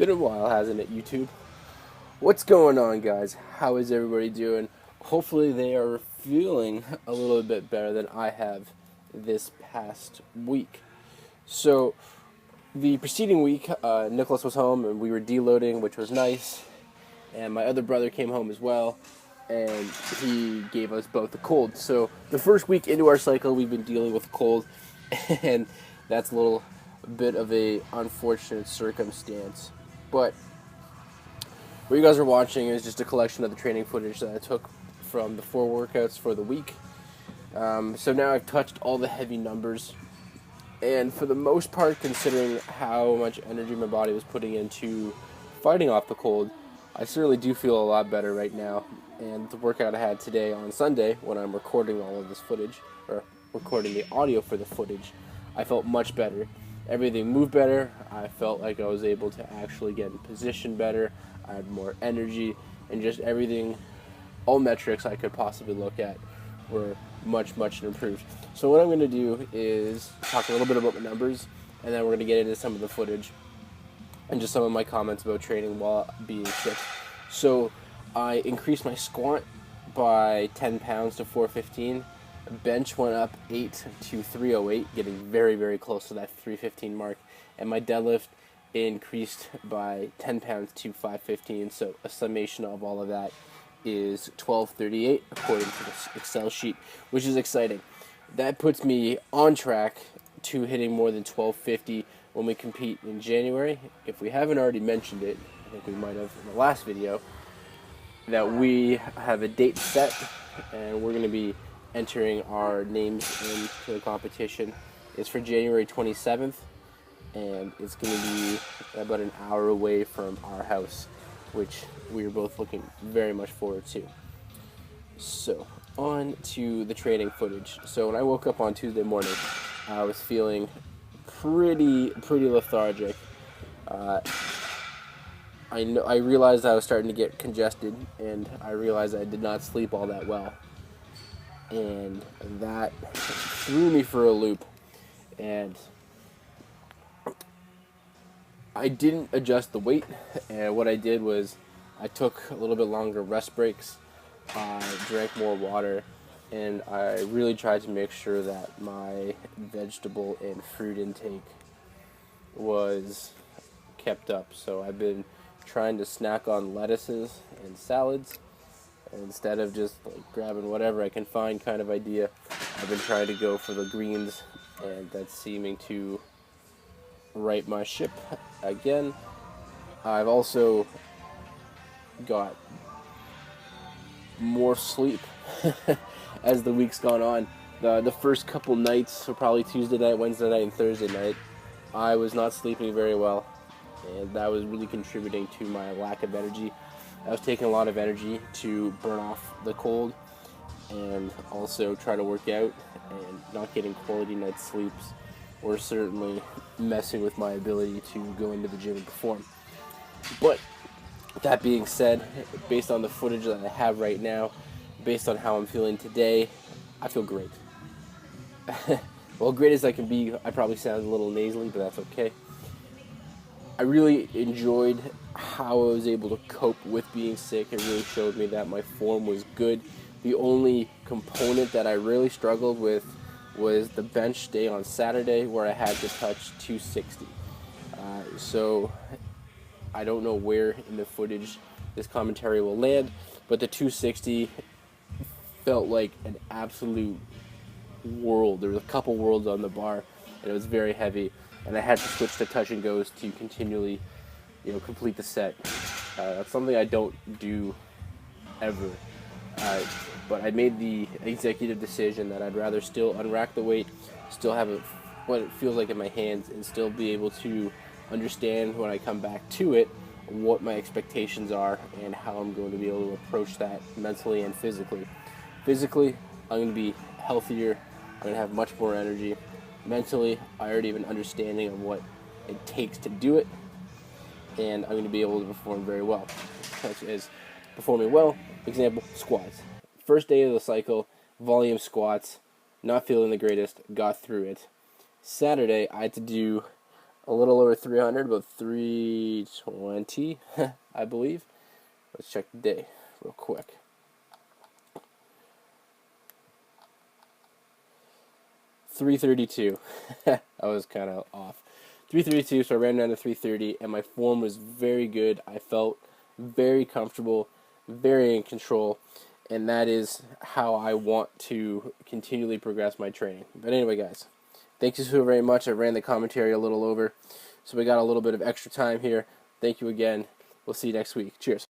Been a while, hasn't it, YouTube? What's going on, guys? How is everybody doing? Hopefully, they are feeling a little bit better than I have this past week. So, the preceding week, Nicholas was home and we were deloading, which was nice. And my other brother came home as well, and he gave us both a cold. So, the first week into our cycle, we've been dealing with a cold, and that's a little bit of a unfortunate circumstance. But what you guys are watching is just a collection of the training footage that I took from the 4 workouts for the week. So now I've touched all the heavy numbers, and for the most part, considering how much energy my body was putting into fighting off the cold, I certainly do feel a lot better right now. And the workout I had today on Sunday, when I'm recording all of this footage, or recording the audio for the footage, I felt much better. Everything moved better. I felt like I was able to actually get in position better. I had more energy, and just everything, all metrics I could possibly look at were much improved. So what I'm going to do is talk a little bit about the numbers, and then we're going to get into some of the footage and just some of my comments about training while being sick. So I increased my squat by 10 pounds to 415. Bench went up 8 to 308, getting very close to that 315 mark. And my deadlift increased by 10 pounds to 515. So a summation of all of that is 1238 according to this Excel sheet, which is exciting. That puts me on track to hitting more than 1250 when we compete in January. If we haven't already mentioned it, I think we might have in the last video, that we have a date set and we're going to be entering our names into the competition. It's for January 27th, and it's going to be about an hour away from our house, which we are both looking very much forward to. So, on to the training footage. So when I woke up on Tuesday morning, I was feeling pretty lethargic. I realized I was starting to get congested, and I realized I did not sleep all that well. And that threw me for a loop. And I didn't adjust the weight, and what I did was I took a little bit longer rest breaks, I drank more water, and I really tried to make sure that my vegetable and fruit intake was kept up. So I've been trying to snack on lettuces and salads instead of just like grabbing whatever I can find kind of idea. I've been trying to go for the greens, and that's seeming to right my ship again. I've also got more sleep as the week's gone on. The first couple nights, so probably Tuesday night, Wednesday night, and Thursday night, I was not sleeping very well, and that was really contributing to my lack of energy. I was taking a lot of energy to burn off the cold and also try to work out, and not getting quality night's sleeps were certainly messing with my ability to go into the gym and perform. But that being said, based on the footage that I have right now, based on how I'm feeling today, I feel great. Well, great as I can be. I probably sound a little nasally, but that's okay. I really enjoyed how I was able to cope with being sick. It really showed me that my form was good. The only component that I really struggled with was the bench day on Saturday, where I had to touch 260. So I don't know where in the footage this commentary will land, but the 260 felt like an absolute world. There was a couple worlds on the bar, and it was very heavy, and I had to switch to touch and goes to continually, complete the set. That's something I don't do ever. But I made the executive decision that I'd rather still unrack the weight, still have it what it feels like in my hands, and still be able to understand when I come back to it what my expectations are and how I'm going to be able to approach that mentally and physically. Physically, I'm going to be healthier. I'm going to have much more energy. Mentally, I already have an understanding of what it takes to do it, and I'm going to be able to perform very well. Such as performing well, example, squats. First day of the cycle, volume squats, not feeling the greatest, got through it. Saturday, I had to do a little over 300, about 320, 3:20, I believe. Let's check the day real quick. $3:32. I was kind of off. 3:32, so I ran down to 3:30, and my form was very good. I felt very comfortable, very in control, and that is how I want to continually progress my training. But anyway, guys, thank you so very much. I ran the commentary a little over, so we got a little bit of extra time here. Thank you again. We'll see you next week. Cheers.